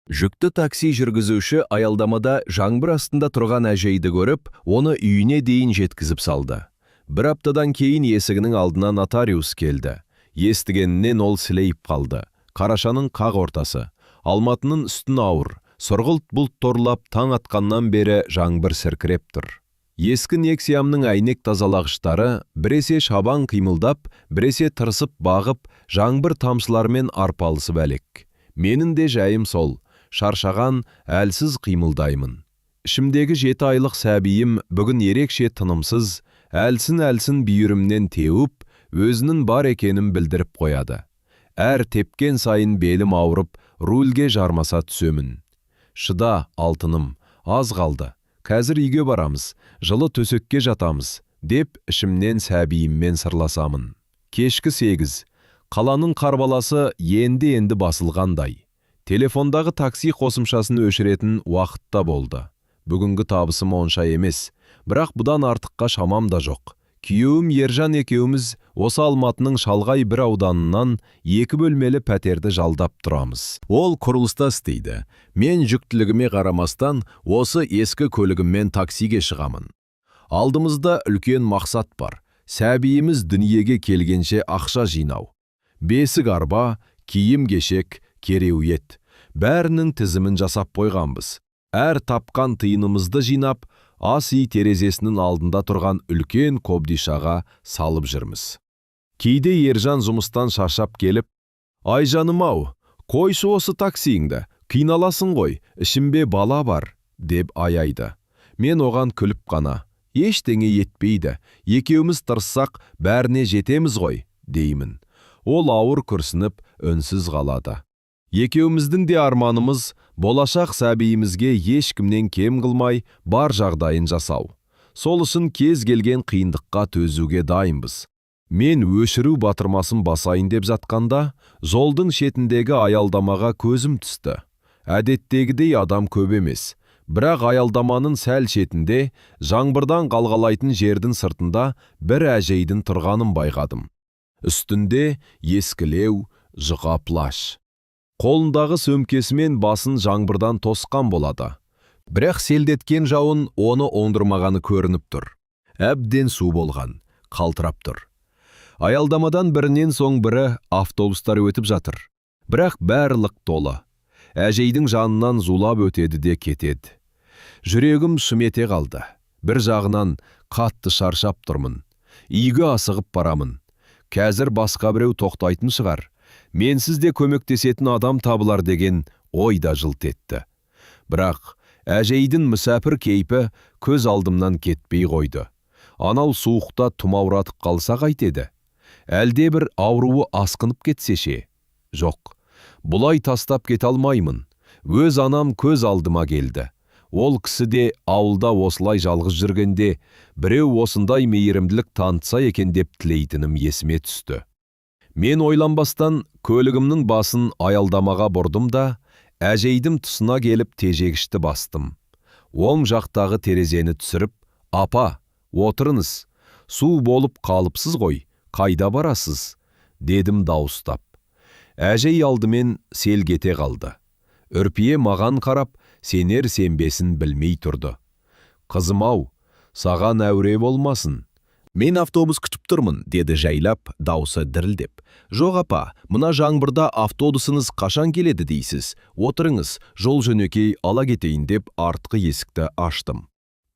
Жүкті такси жүргізуші аялдамада жаңбыр астында тұрған әжейді көріп, оны үйіне дейін жеткізіп салды. Бір аптадан кейін есігінің алдына нотариус келді. Естігенінен ол сілейіп қалды. Қарашаның қақ ортасы. Алматының үстін ауыр. Сұрғылт бұлт торлап таң атқаннан бері жаңбыр сіркіреп тұр. Ескі Нексиямның әйнек тазалағыштары біресе шабан қимылдап, біресе тырысып бағып, жаңбыр тамшылармен арпалысып әлек. Менің де жайым сол. Шаршаған, әлсіз қимылдаймын. Ішімдегі 7 айлық сәбиім бүгін ерекше тынымсыз, әлсін бүйірімнен теуіп, өзінің бар екенін білдіріп қояды. Әр тепкен сайын белім ауырып, рульге жармаса түсемін. Шыда, алтыным, аз қалды. Қазір үйге барамыз, жылы төсекке жатамыз, деп ішімнен сәбиіммен сырласамын. Кешкі 8. Қаланың қарбаласы енді басылғандай. Телефондағы такси қосымшасын өшіретін уақытта болды. Бүгінгі табысым онша емес, бірақ бұдан артыққа шамам да жоқ. Күйеуім Ержан екеуміз осы Алматының шалғай бір ауданынан 2 бөлмелі пәтерді жалдап тұрамыз. Ол құрылыста істейді. Мен жүктілігіме қарамастан осы ескі көлігіммен таксиге шығамын. Алдымызда үлкен мақсат бар. Сәбиіміз дүниеге келгенше ақша жинау. Бесік арба, киім-кешек, кереует. Бәрінің тізімін жасап қойғанбыз. Әр тапқан тиынымызды жинап, ас үй терезесінің алдында тұрған үлкен қобдишаға салып жүрміз. Кейде Ержан жұмыстан шаршап келіп, «Айжаным-ау, қойшы осы таксиіңді, қиналасың ғой, ішімбе бала бар», деп аяйды. Мен оған күліп қана, «Ештеңе етпейді, екеуміз тырыссақ бәріне жетеміз ғой», деймін. Ол ауыр күрсініп, үнсіз қалады. Екеуміздің де арманымыз болашақ сәбиімізге ешкімнен кем қылмай бар жағдайын жасау. Сол үшін кез келген қиындыққа төзуге дайынбыз. Мен өшіру батырмасын басайын деп жатқанда, жолдың шетіндегі аялдамаға көзім түсті. Әдеттегідей адам көп емес, бірақ аялдаманың сәл шетінде, жаңбырдан қалғалайтын жердің сыртында бір әжейдің тұрғанын байқадым. Үстінде ескілеу, жұқа плащ. Қолындағы сөмкесімен басын жаңбырдан тосқан болады. Бірақ селдеткен жауын оны оңдырмағаны көрініп тұр. Әбден су болған, қалтырап тұр. Аялдамадан бірінен соң бірі автобустар өтіп жатыр. Бірақ барлық толы. Әжейдің жанынан зулап өтеді де кетеді. Жүрегім шымете қалды. Бір жағынан қатты шаршап тұрмын. Үйге асығып барамын. Қазір басқа біреу тоқтайтын шығар. Менсіз де көмектесетін адам табылар деген ой да жылт етті. Бірақ әжейдің мүсәпір кейпі көз алдымнан кетпей қойды. Анау суықта тұмауратып қалса қайтеді? Әлде бір ауруы асқынып кетсе ше? Жоқ, бұлай тастап кете алмаймын. Өз анам көз алдыма келді. Ол кісі де ауылда осылай жалғыз жүргенде, біреу осындай мейірімділік танытса екен деп тілейтінім есіме түсті. Мен ойланбастан көлігімнің басын аялдамаға бұрдым да, әжейдің тұсына келіп тежегішті бастым. Оң жақтағы терезені түсіріп, «Апа, отырыңыз, су болып қалыпсыз ғой, қайда барасыз?» дедім дауыстап. Әжей алдымен селгете қалды. Үрпие маған қарап, сенер-сенбесін білмей тұрды. «Қызым-ау, саған әуре болмасын. Мен автобус күтіп тұрмын», деді жайлап, даусы дірілдеп. «Жоқ апа, мына жаңбырда автобусыңыз қашан келеді дейсіз? Отырыңыз, жол жөнекей ала кетейін» деп артқы есікті аштым.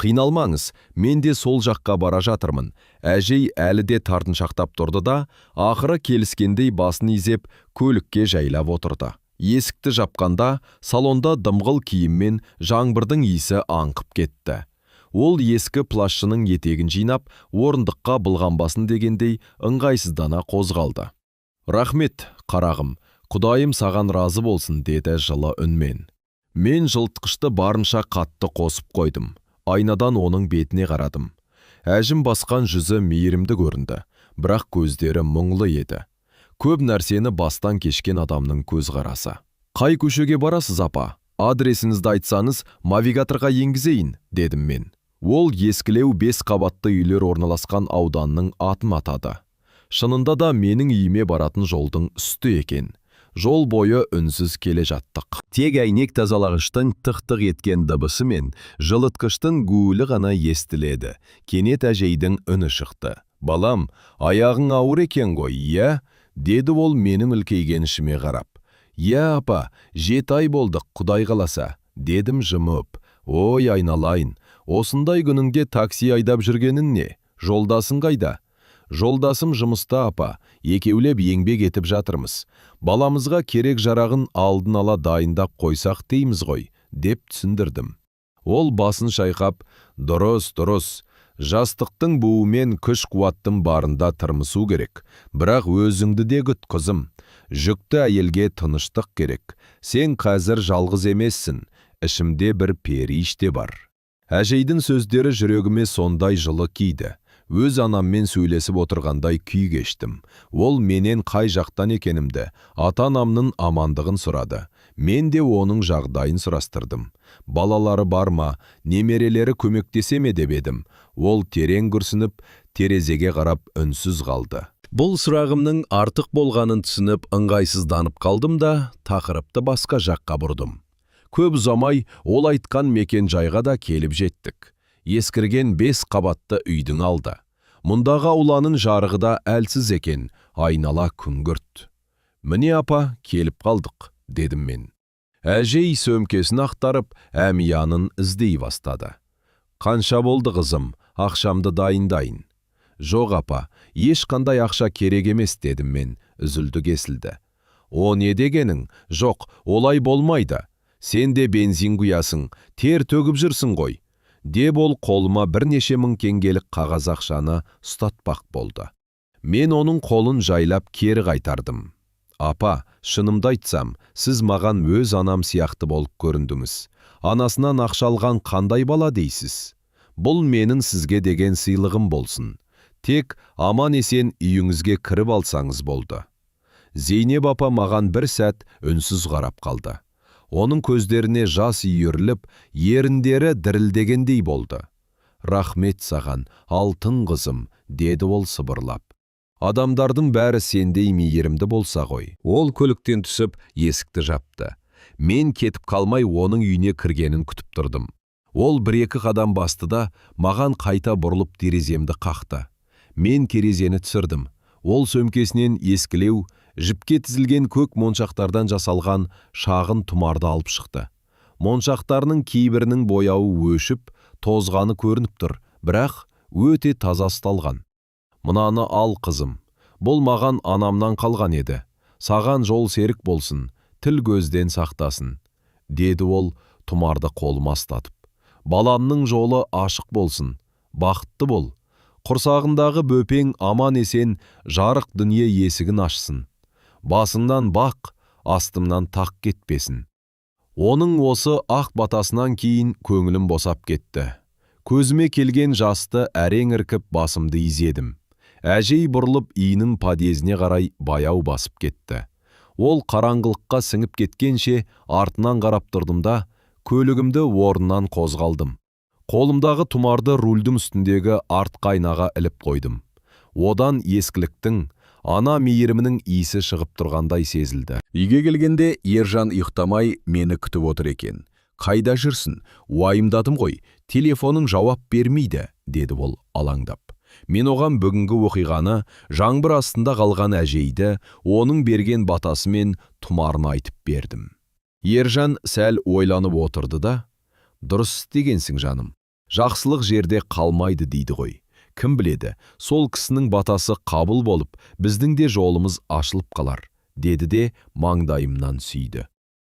«Қиналмаңыз, мен де сол жаққа бара жатырмын». Әжей әлі де тартыншақтап тұрды да, ақыры келіскендей басын изеп, көлікке жайлап отырды. Есікті жапқанда, салонда дымғыл киіммен жаңбырдың иісі аңқып кетті. Ол ескі плащының етегін жинап, орындыққа былғанбасын дегендей ыңғайсыздана қозғалды. «Рахмет, қарағым, Құдайым саған разы болсын», деді жылы үнмен. Мен жылтқышты барынша қатты қосып қойдым. Айнадан оның бетіне қарадым. Әжім басқан жүзі мейірімді көрінді, бірақ көздері мұңлы еді. Көп нәрсені бастан кешкен адамның көз қарасы. «Қай көшеге барасыз апа? Адресіңізді айтсаңыз, навигаторға енгізейін», дедім мен. Ол ескілеу 5 қабатты үйлер орналасқан ауданның атын атады. Шынында да менің үйіме баратын жолдың үсті екен. Жол бойы үнсіз келе жаттық. Тек әйнек тазалағыштың тық-тық еткен дыбысы мен жылытқыштың гуілі ғана естіледі. Кенет әжейдің үні шықты. «Балам, аяғың ауыр екен ғой, иә?» деді ол менің үлкейгенішіме қарап. «Иә, апа, 7 ай болдық, Құдай қаласа», дедім жымып. «Ой, айналайын, осындай күніңде такси айдап жүргенің не? Жолдасың қайда?» «Жолдасым жұмыста, апа, екеулеп еңбек етіп жатырмыз. Баламызға керек жарағын алдын ала дайындап қойсақ дейміз ғой», деп түсіндірдім. Ол басын шайқап, «Дұрыс, жастықтың буымен күш-қуаттың барында тырмысу керек. Бірақ өзіңді де күт, қызым. Жүкті әйелге тыныштық керек. Сен қазір жалғыз емессің, ішімде бір периш те бар». Әжейдің сөздері жүрегіме сондай жылы киді. Өз анаммен сөйлесіп отырғандай күй кештім. Ол менен қай жақтан екенімді, ата-анамның амандығын сұрады. Мен де оның жағдайын сұрастырдым. Балалары бар ма, немерелері көмектесе ме деп едім. Ол терең күрсініп, терезеге қарап үнсіз қалды. Бұл сұрағымның артық болғанын түсініп, ыңғайсызданып қалдым да, тақырыпты басқа жаққа бұрдым. Көп ұзамай ол айтқан мекен жайға да келіп жеттік. Ескірген 5 қабатты үйдің алды. Мұндағы ауланың жарығы да әлсіз екен, айнала күңгірт. «Міне апа, келіп қалдық», дедім мен. Әжей сөмкесін ақтарып, әмиянын іздей бастады. «Қанша болды қызым, ақшамды дайындайын». «Жоқ апа, ешқандай ақша керек емес», дедім мен, үзілді кесілді. «О не дегенің? Жоқ, олай болмайды. Сен де бензин құясың, тер төгіп жүрсің ғой», деп ол қолыма бірнеше мың теңгелік қағаз ақшаны ұстатпақ болды. Мен оның қолын жайлап кері қайтардым. «Апа, шынымды айтсам, сіз маған өз анам сияқты болып көріндіңіз. Анасынан ақша алған қандай бала дейсіз? Бұл менің сізге деген сыйлығым болсын. Тек аман есен үйіңізге кіріп алсаңыз болды». Зейнеп апа маған бір сәт үнсіз қарап қалды. Оның көздеріне жас үйіріліп, еріндері дірілдегендей болды. «Рахмет саған, алтын қызым», деді ол сыбырлап. «Адамдардың бәрі сендей мейірімді болса ғой». Ол көліктен түсіп, есікті жапты. Мен кетіп қалмай оның үйіне кіргенін күтіп тұрдым. Ол 1-2 қадам басты да, маған қайта бұрылып тереземді қақты. Мен терезені түсірдім. Ол сөмкесінен ескілеу, жіпке тізілген көк моншақтардан жасалған шағын тұмарды алып шықты. Моншақтарының кейбірінің бояуы өшіп, тозғаны көрініп тұр, бірақ өте таза ұсталған. «Мынаны ал қызым, бұл маған анамнан қалған еді. Саған жол серік болсын, тіл көзден сақтасын», деді ол тұмарды қолыма ұстатып. «Баламның жолы ашық болсын, бақытты бол. Құрсағындағы бөпең аман есен жарық дүние есігін ашсын. Басыңнан бақ, астымнан тақ кетпесін». Оның осы ақ батасынан кейін көңілім босап кетті. Көзіме келген жасты әрең іркіп басымды изедім. Әжей бұрылып үйінің подъезіне қарай баяу басып кетті. Ол қараңғылыққа сіңіп кеткенше артынан қарап тұрдым да, көлігімді орнынан қозғалдым. Қолымдағы тұмарды рульдің үстіндегі артқы айнаға іліп қойдым. Одан ескіліктің, ана мейірімінің иісі шығып тұрғандай сезілді. Үйге келгенде Ержан ұйықтамай мені күтіп отыр екен. «Қайда жүрсің? Уайымдадым ғой, телефоның жауап бермейді», деді ол алаңдап. Мен оған бүгінгі оқиғаны, жаңбыр астында қалған әжейді, оның берген батасы мен тұмарын айтып бердім. Ержан сәл ойланып отырды да, «Дұрыс істегенсің жаным. Жақсылық жерде қалмайды дейді ғой. Кім біледі, сол кісінің батасы қабыл болып, біздің де жолымыз ашылып қалар», деді де маңдайымнан сүйді.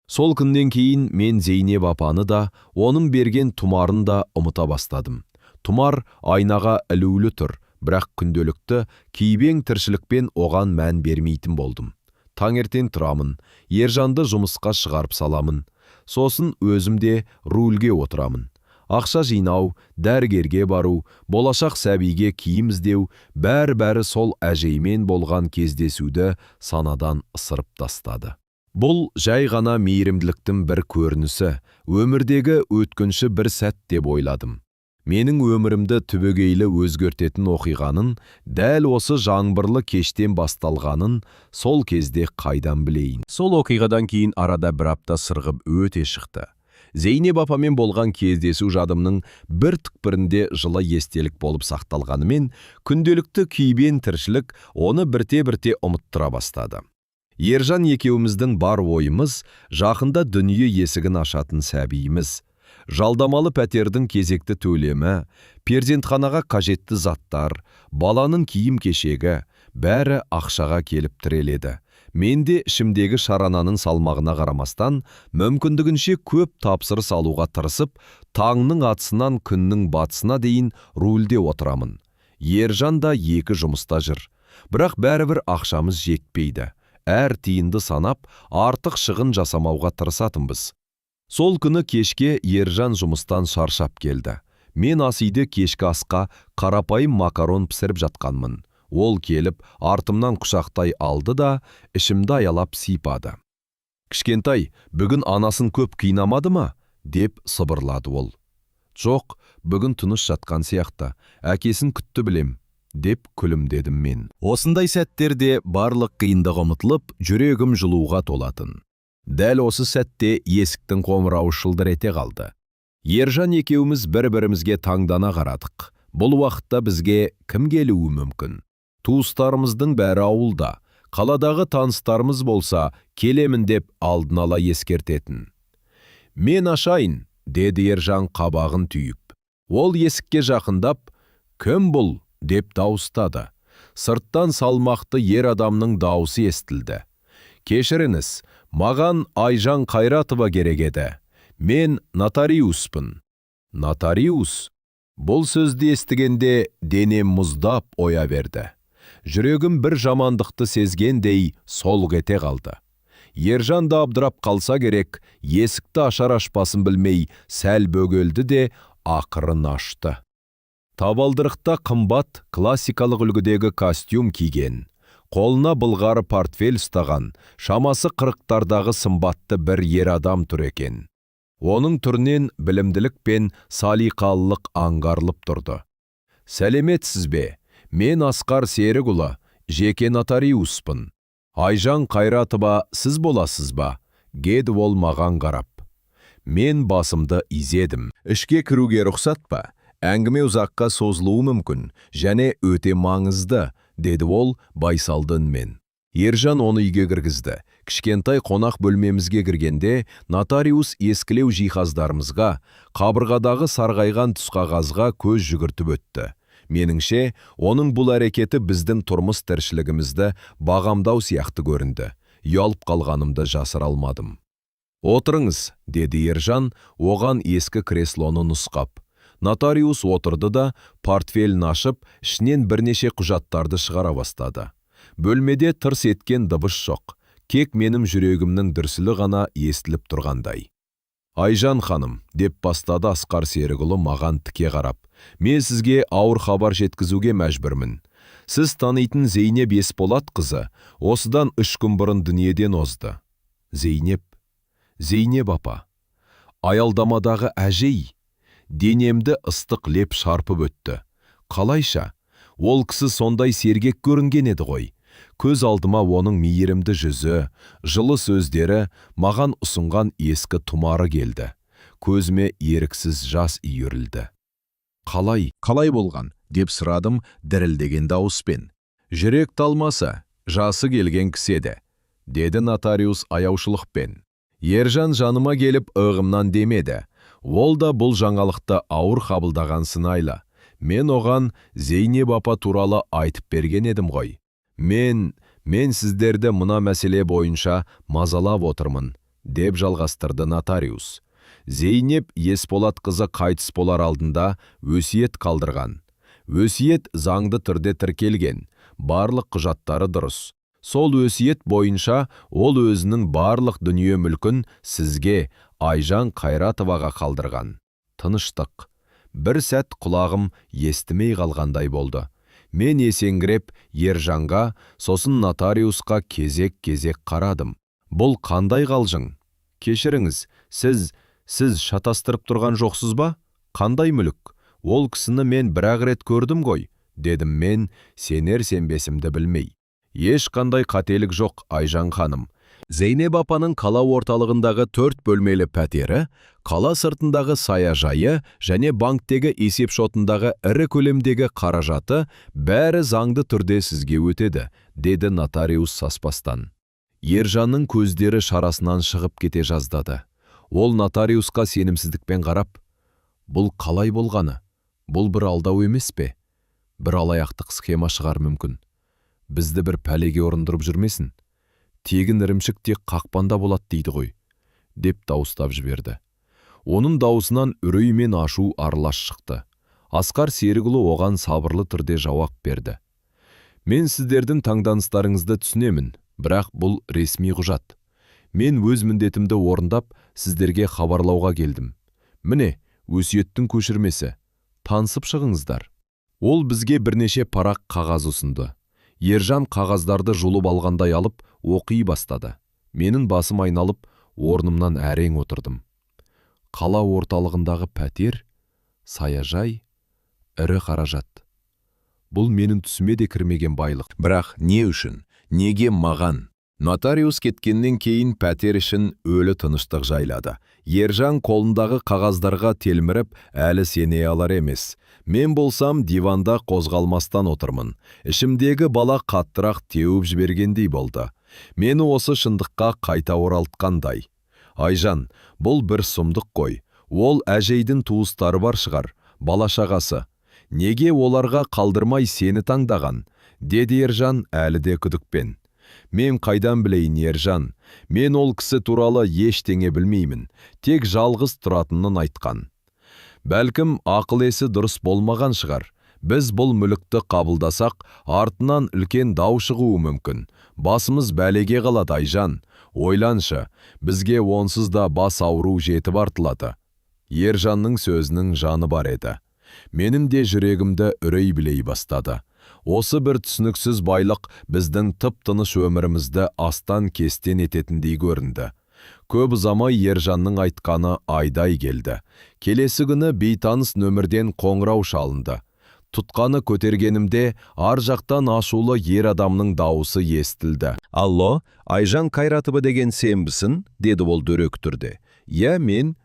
Сол күннен кейін мен Зейнеп апаны да, оның берген тұмарын да ұмыта бастадым. Тұмар айнаға ілулі тұр, бірақ күнделікті кейбең тіршілікпен оған мән бермейтін болдым. Таңертең тұрамын, Ержанды жұмысқа шығарып саламын. Сосын өзімде рульге отырамын. Ақша жинау, дәрігерге бару, болашақ сәбиге киім іздеу, бәрі сол әжеймен болған кездесуді санадан ысырып тастады. Бұл жай ғана мейірімділіктің бір көрінісі, өмірдегі өткінші бір сәт деп ойладым. Менің өмірімді түбегейлі өзгертетін оқиғаның дәл осы жаңбырлы кештен басталғанын сол кезде қайдан білейін. Сол оқиғадан кейін арада бір апта сырғып өте шықты. Зейнеп апамен болған кездесу жадымның бір түкпірінде жылы естелік болып сақталғанымен, күнделікті күйбен тіршілік оны бірте-бірте ұмыттыра бастады. Ержан екеуміздің бар ойымыз жақында дүние есігін ашатын сәбиіміз. Жалдамалы пәтердің кезекті төлемі, перзентханаға қажетті заттар, баланың киім-кешегі, бәрі ақшаға келіп тіреледі. Менде ішімдегі шарананың салмағына қарамастан, мүмкіндігінше көп тапсырыс алуға тырысып, таңның атысынан күннің батысына дейін рульде отырамын. Ержан да екі жұмыста жүр. Бірақ бәрібір ақшамыз жетпейді. Әр тиынды санап, артық шығын жасамауға тырысатынбыз. Сол күні кешке Ержан жұмыстан шаршап келді. Мен асүйде кешкі асқа қарапайым макарон пісіріп жатқанмын. Ол келіп, артымнан құшақтай алды да, ішімді аялап сипады. «Кішкентай, бүгін анасын көп қинамады ма?» деп сыбырлады ол. «Жоқ, бүгін тыныш жатқан сияқты, әкесін күтті білем», деп күлімдедім мен. Осындай сәттерде барлық қиындық ұмытылып, жүрегім жылуға толатын. Дәл осы сәтте есіктің қоңырауы шылдыр ете қалды. Ержан екеуміз бір-бірімізге таңдана қарадық. Бұл уақытта бізге кім келуі мүмкін? Туыстарымыздың бәрі ауылда, қаладағы таныстарымыз болса, келемін деп алдын ала ескертетін. «Мен ашайын», деді Ержан қабағын түйіп. Ол есікке жақындап, «Кім бұл?» деп дауыстады. Сырттан салмақты ер адамның дауысы естілді. «Кешіріңіз, маған Айжан Қайратова керек еді. Мен нотариуспын». «Нотариус?» Бұл сөзді естігенде денем мұздап оя берді. Жүрегім бір жамандықты сезгендей солқ ете қалды. Ержан да абдырап қалса керек, есікті ашар-ашпасын білмей сәл бөгелді де ақырын ашты. Табалдырықта қымбат классикалық үлгідегі костюм киген, қолына былғары портфель ұстаған, шамасы 40-тардағы сымбатты бір ер адам тұр екен. Оның түрінен білімділік пен салиқалылық аңғарылып тұрды. «Сәлеметсіз бе? Мен Асқар Серікұлы, жеке нотариуспын. Айжан Қайратова сіз боласыз ба?» деді ол маған қарап. Мен басымды изедім. «Ішке кіруге рұқсат па? Әңгіме ұзаққа созылуы мүмкін, және өте маңызды», деді ол байсалды үнмен. Ержан оны үйге кіргізді. Кішкентай қонақ бөлмемізге кіргенде, нотариус ескілеу жиһаздарымызға, қабырғадағы сарғайған түсқағазға көз жүгіртіп өтті. Меніңше, оның бұл әрекеті біздің тұрмыс тіршілігімізді бағамдау сияқты көрінді. Ұялып қалғанымды жасыра алмадым. «Отырыңыз», деді Ержан, оған ескі креслоны нұсқап. Нотариус отырды да, портфелін ашып, ішінен бірнеше құжаттарды шығара бастады. Бөлмеде тырс еткен дыбыс жоқ, кек менің жүрегімнің дүрсілі ғана естіліп тұрғандай. «Айжан ханым», деп бастады Асқар Серікұлы маған тіке қарап. «Мен сізге ауыр хабар жеткізуге мәжбүрмін. Сіз танитын Зейнеп Есболат қызы осыдан 3 күн бұрын дүниеден озды». Зейнеп апа. Аялдамадағы әжей. Денемді ыстық леп шарпып өтті. Қалайша? Ол кісі сондай сергек көрінген еді ғой. Көз алдыма оның мейірімді жүзі, жылы сөздері, маған ұсынған ескі тұмары келді. Көзіме еріксіз жас үйірілді. «Қалай болған?» деп сұрадым дірілдеген дауыспен. «Жүрек талмасы, жасы келген кісі еді», деді нотариус аяушылықпен. Ержан жаныма келіп ығымнан демеді. Ол да бұл жаңалықты ауыр қабылдаған сыңайлы. Мен оған Зейнеп апа туралы айтып берген едім ғой. Мен сіздерді мына мәселе бойынша мазалап отырмын, деп жалғастырды нотариус. Зейнеп Есболат қызы қайтыс болар алдында өсиет қалдырған. Өсиет заңды түрде тіркелген, барлық құжаттары дұрыс. Сол өсиет бойынша ол өзінің барлық дүние мүлкін сізге, Айжан Қайратоваға қалдырған. Тыныштық. Бір сәт құлағым естімей қалғандай болды. Мен есеңгіреп Ержанға, сосын нотариусқа кезек-кезек қарадым. Бұл қандай қалжың? Кешіріңіз, сіз шатастырып тұрған жоқсыз ба? Қандай мүлік? Ол кісіні мен бір-ақ рет көрдім ғой, дедім мен, сенер-сенбесімді білмей. Ешқандай қателік жоқ, Айжан ханым. Зейнеп апаның қала орталығындағы 4 бөлмелі пәтері, қала сыртындағы саяжайы және банктегі есеп шотындағы ірі көлемдегі қаражаты бәрі заңды түрде сізге өтеді, деді нотариус саспастан. Ержанның көздері шарасынан шығып кете жаздады. Ол нотариусқа сенімсіздікпен қарап, бұл қалай болғаны? Бұл бір алдау емес пе? Бір алаяқтық схема шығар мүмкін. Бізді бір пәлеге ұрындырып жүрмесін? Тегін ірімшік тек қақпанда болады дейді ғой, деп дауыстап жіберді. Оның даусынан үрей мен ашу аралас шықты. Асқар Серікұлы оған сабырлы түрде жауап берді. Мен сіздердің таңданыстарыңызды түсінемін, бірақ бұл ресми құжат. Мен өз міндетімді орындап, сіздерге хабарлауға келдім. Міне, өсиеттің көшірмесі. Танысып шығыңыздар. Ол бізге бірнеше парақ қағаз ұсынды. Ержан қағаздарды жұлып алғандай алып, оқи бастады. Менің басым айналып, орнымнан әрең отырдым. Қала орталығындағы пәтер, саяжай, ірі қаражат. Бұл менің түсіме де кірмеген байлық. Бірақ не үшін? Неге маған? Нотариус кеткеннен кейін пәтер ішін өлі тыныштық жайлады. Ержан қолындағы қағаздарға телміріп, әлі сене алар емес. Мен болсам диванда қозғалмастан отырмын. Ішімдегі бала қаттырақ теуіп жібергендей болды. Мені осы шындыққа қайта оралтқандай. Айжан, бұл бір сұмдық қой. Ол әжейдің туыстары бар шығар, бала-шағасы. Неге оларға қалдырмай сені таңдаған? Деді Ержан әлі де күдікпен. Мен қайдан білейін, Ержан? Мен ол кісі туралы ештеңе білмеймін. Тек жалғыз тұратынын айтқан. Бәлкім ақыл-есі дұрыс болмаған шығар. Біз бұл мүлікті қабылдасақ, артынан үлкен дау шығуы мүмкін. Басымыз бәлеге қалады, Айжан. Ойланшы, бізге онсыз да бас ауру жетіп артылады. Ержанның сөзінің жаны бар еді. Менің де жүрегімді үрей білей бастады. Осы бір түсініксіз байлық біздің тып-тыныш өмірімізді астан кестен ететіндей көрінді. Көп ұзамай Ержанның айтқаны айдай келді. Келесі күні бейтаныс нөмірден қоңырау шалынды. Тұтқаны көтергенімде ар жақтан ашулы ер адамның дауысы естілді. «Алло, Айжан Қайратова деген сенбісің?» деді ол дөрекі түрде. «Я, мен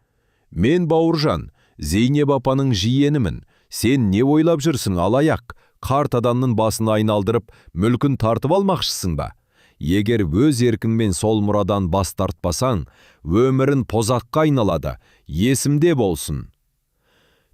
Бауыржан, Зейнеп апаның жиенімін. Сен не ойлап жүрсің, алаяқ? Қарт адамның басын айналдырып, мүлкін тартып алмақшысың ба? Егер өз еркіңмен сол мұрадан бас тартпасаң, өмірін позаққа айналады, есімде болсын».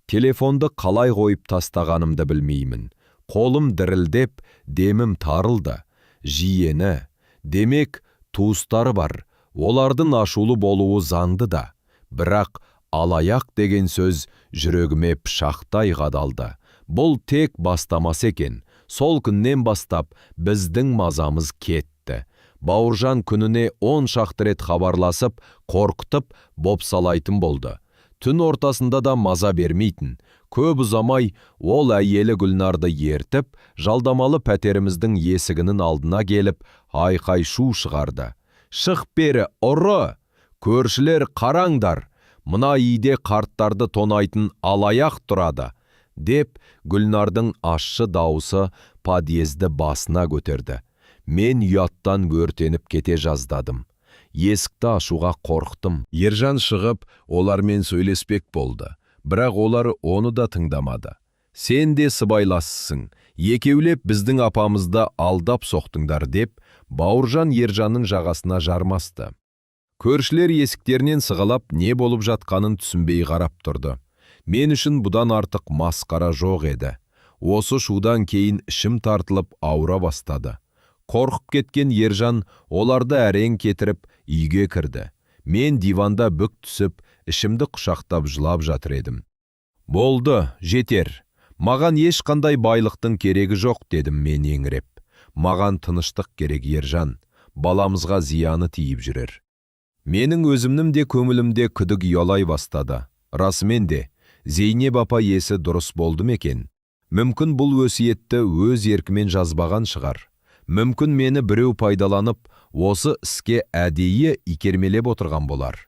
Телефонды қалай қойып тастағанымды білмеймін. Қолым дірілдеп, демім тарылды. Жиені, демек, туыстары бар. Олардың ашулы болуы заңды да. Бірақ алаяқ деген сөз жүрегіме пышақтай қадалды. Бұл тек бастамас екен. Сол күннен бастап біздің мазамыз кетті. Бауыржан күніне 10 шақты рет хабарласып, қорқытып, бопсалайтын болды. Түн ортасында да маза бермейтін. Көп ұзамай ол әйелі Гүлнарды ертіп, жалдамалы пәтеріміздің есігінің алдына келіп, айқай шу шығарды. «Шық бері, ұры! Көршілер қараңдар! Мына үйде қарттарды тонайтын алаяқ тұрады!» деп Гүлнардың ащы дауысы подъезді басына көтерді. Мен ұяттан өртеніп кете жаздадым. Есікті ашуға қорқтым. Ержан шығып, олармен сөйлеспек болды. Бірақ олар оны да тыңдамады. «Сен де сыбайлассың. Екеулеп біздің апамызды алдап соқтыңдар» деп, Бауыржан Ержанның жағасына жармасты. Көршілер есіктерінен сығалап, не болып жатқанын түсінбей қарап тұрды. Мен үшін бұдан артық масқара жоқ еді. Осы шудан кейін ішім тартылып ауыра бастады. Қорқып кеткен Ержан оларды әрең кетіріп үйге кірді. Мен диванда бүк түсіп, ішімді құшақтап жылап жатыр едім. «Болды, жетер. Маған ешқандай байлықтың керегі жоқ», дедім мен еңіреп. «Маған тыныштық керек, Ержан. Баламызға зияны тиіп жүрер». Менің өзімнің де көңілімде күдік ұялай бастады. Расымен де, Зейнеп апа есі дұрыс болды мекен? Мүмкін бұл өсиетті өз еркімен жазбаған шығар. Мүмкін мені біреу пайдаланып, осы іске әдейі икермелеп отырған болар.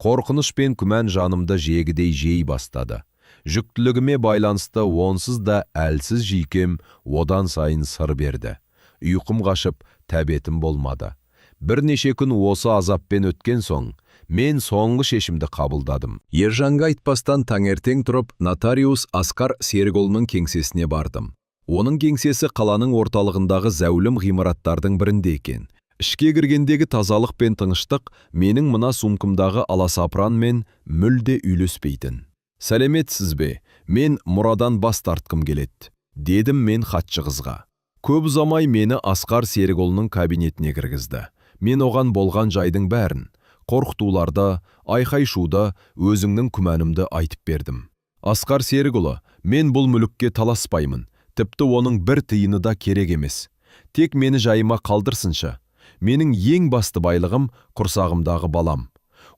Қорқыныш пен күмән жанымды жегідей жей бастады. Жүктілігіме байланысты онсыз да әлсіз жүйкем одан сайын сыр берді. Ұйқым қашып, тәбетім болмады. Бірнеше күн осы азаппен өткен соң, мен соңғы шешімді қабылдадым. Ержанға айтпастан таңертең тұрып, нотариус Асқар Серікұлының кеңсесіне бардым. Оның кеңсесі қаланың орталығындағы зәулім ғимараттардың бірінде екен. Ішке кіргендегі тазалық пен тыныштық менің мына сумкымдағы аласапыранмен мүлде үйлеспейтін. Сәлеметсіз бе? Мен мұрадан бас тартқым келеді, дедім мен хатшы қызға. Көп ұзамай мені Асқар Серікұлының кабинетіне кіргізді. Мен оған болған жайдың бәрін, қорқытуларды, айқай-шуды, өзіңнің күмәнімді айтып бердім. Асқар Серікұлы, мен бұл мүлікке таласпаймын. Тіпті оның бір тиыны да керек емес. Тек мені жайыма қалдырсыншы. Менің ең басты байлығым құрсағымдағы балам.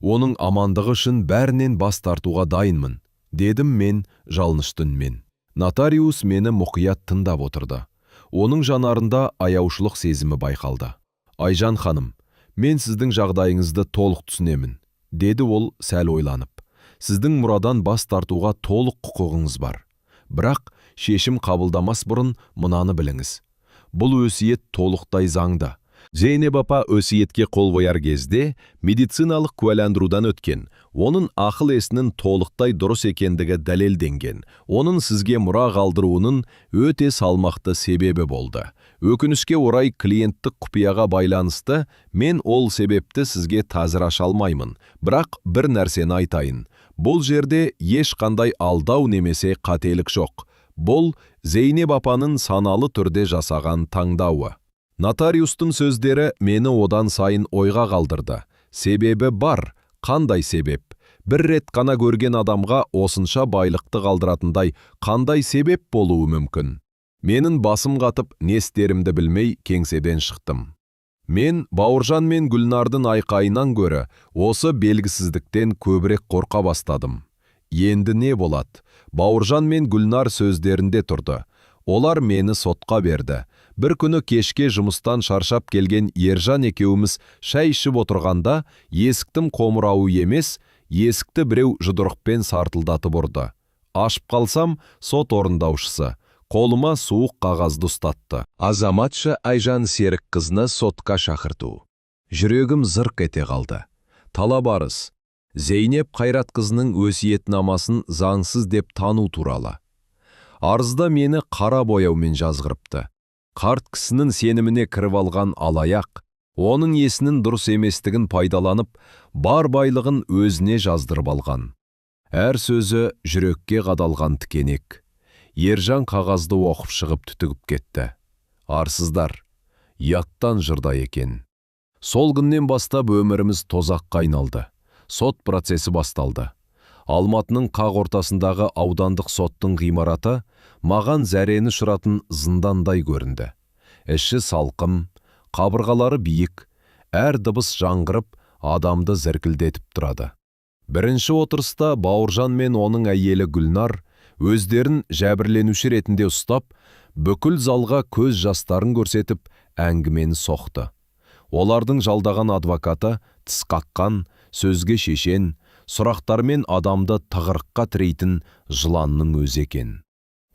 Оның амандығы үшін бәрінен бас тартуға дайынмын, дедім мен жалынышты үнмен. Нотариус мені мұқият тыңдап отырды. Оның жанарында аяушылық сезімі байқалды. Айжан ханым, мен сіздің жағдайыңызды толық түсінемін, деді ол сәл ойланып. Сіздің мұрадан бас тартуға толық құқығыңыз бар. Бірақ шешім қабылдамас бұрын мынаны біліңіз. Бұл өсиет толықтай заңды. Зейнеп апа өсиетке қол қояр кезде медициналық куәландырудан өткен, оның ақыл есінің толықтай дұрыс екендігі дәлелденген, оның сізге мұра қалдыруының өте салмақты себебі болды. Өкінішке орай клиенттік құпияға байланысты мен ол себепті сізге тазір аша алмаймын, бірақ бір нәрсені айтайын. Бұл жерде ешқандай алдау немесе қателік жоқ. Бұл Зейнеп апаның саналы түрде жасаған таңдауы. Нотариустың сөздері мені одан сайын ойға қалдырды. Себебі бар, қандай себеп? Бір рет қана көрген адамға осынша байлықты қалдыратындай қандай себеп болуы мүмкін? Менің басым қатып, не істерімді білмей кеңседен шықтым. Мен Бауыржан мен Гүлнардың айқайынан гөрі осы белгісіздіктен көбірек қорқа бастадым. Енді не болады? Бауыржан мен Гүлнар сөздерінде тұрды. Олар мені сотқа берді. Бір күні кешке жұмыстан шаршап келген Ержан екеуміз шай ішіп отырғанда, есіктің қоңырауы емес, есікті біреу жұдырықпен сартылдатып ұрды. Ашып қалсам, сот орындаушысы қолыма суық қағазды ұстатты. Азаматша Айжан Серікқызны сотқа шақырту. Жүрегім зырқ ете қалды. Талап арыз. Зейнеп Қайратқызының өсиетнамасын заңсыз деп тану туралы. Арызда мені қара бояумен жазғырыпты. Қарт кісінің сеніміне кіріп алған алаяқ, оның есінің дұрыс еместігін пайдаланып, бар байлығын өзіне жаздырып алған. Әр сөзі жүрекке қадалған тікенек. Ержан қағазды оқып шығып түтігіп кетті. Арсыздар, яттан жырда екен. Сол күннен бастап өміріміз тозаққа айналды. Сот процесі басталды. Алматының қақ ортасындағы аудандық соттың ғимараты маған зәрені ұшыратын зындандай көрінді. Іші салқым, қабырғалары биік, әр дыбыс жаңғырып, адамды зіркілдетіп тұрады. Бірінші отырыста Бауыржан мен оның әйелі Гүлнар өздерін жәбірленуші ретінде ұстап, бүкіл залға көз жастарын көрсетіп, әңгімені соқты. Олардың жалдаған адвокаты тіс қаққан, сөзге шешен, сұрақтармен адамды тығырыққа тірейтін жыланның өзі екен.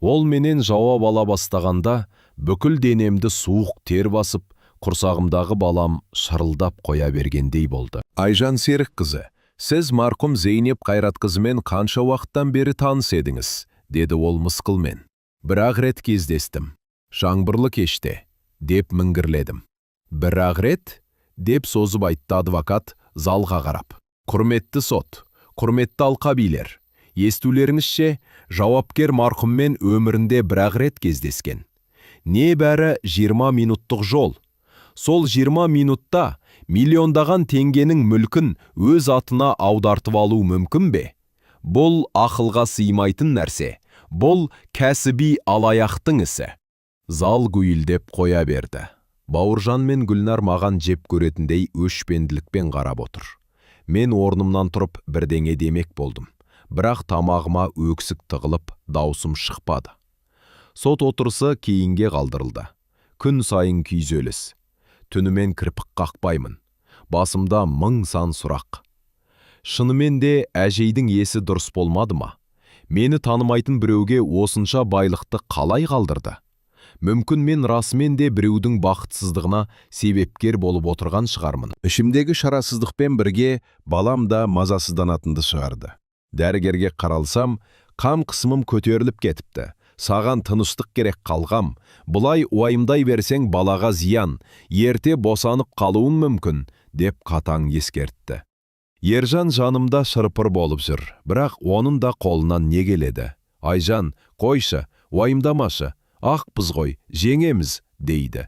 Ол менен жауап ала бастағанда, бүкіл денемді суық тер басып, құрсағымдағы балам шырылдап қоя бергендей болды. Айжан Серікқызы, сіз марқұм Зейнеп Қайратқызымен қанша уақыттан бері таныс едіңіз, деді ол мысқылмен. Бір-ақ рет кездестім. Жаңбырлы кеште, деп міңгірледім. Бір-ақ рет, деп созып айтты адвокат залға қарап. Құрметті сот, құрметті алқабилер, естулеріңізше, жауапкер марқұммен өмірінде бір-ақ рет кездескен. Не бәрі 20 минуттық жол. Сол 20 минутта миллиондаған теңгенің мүлкін өз атына аудартып алу мүмкін бе? Бұл ақылға сыймайтын нәрсе. Бұл кәсіби алаяқтың ісі. Зал гүйлдеп қоя берді. Бауыржан мен Гүлнар маған жеп көретіндей өшпенділікпен қарап отыр. Мен орнымнан тұрып бірдеңе демек болдым. Бірақ тамағыма өксік тығылып, даусым шықпады. Сот отырысы кейінге қалдырылды. Күн сайын күйзеліс. Түнімен кірпік қақпаймын. Басымда мың сан сұрақ. Шынымен де әжейдің есі дұрыс болмады ма? Мені танымайтын біреуге осынша байлықты қалай қалдырды? Мүмкін мен расымен де біреудің бақытсыздығына себепкер болып отырған шығармын. Ішімдегі шарасыздықпен бірге балам да мазасызданатынды шығарды. Дәрігерге қаралсам, қам қысымым көтеріліп кетіпті. Саған тыныштық керек қалғам. Бұлай уайымдай берсең балаға зиян, ерте босанып қалуын мүмкін, деп қатаң ескертті. Ержан жанымда шырпыр болып жүр, бірақ оның да қолынан не келеді? Айжан, қойшы, уайымдамашы, ақпыз ғой, жеңеміз, дейді.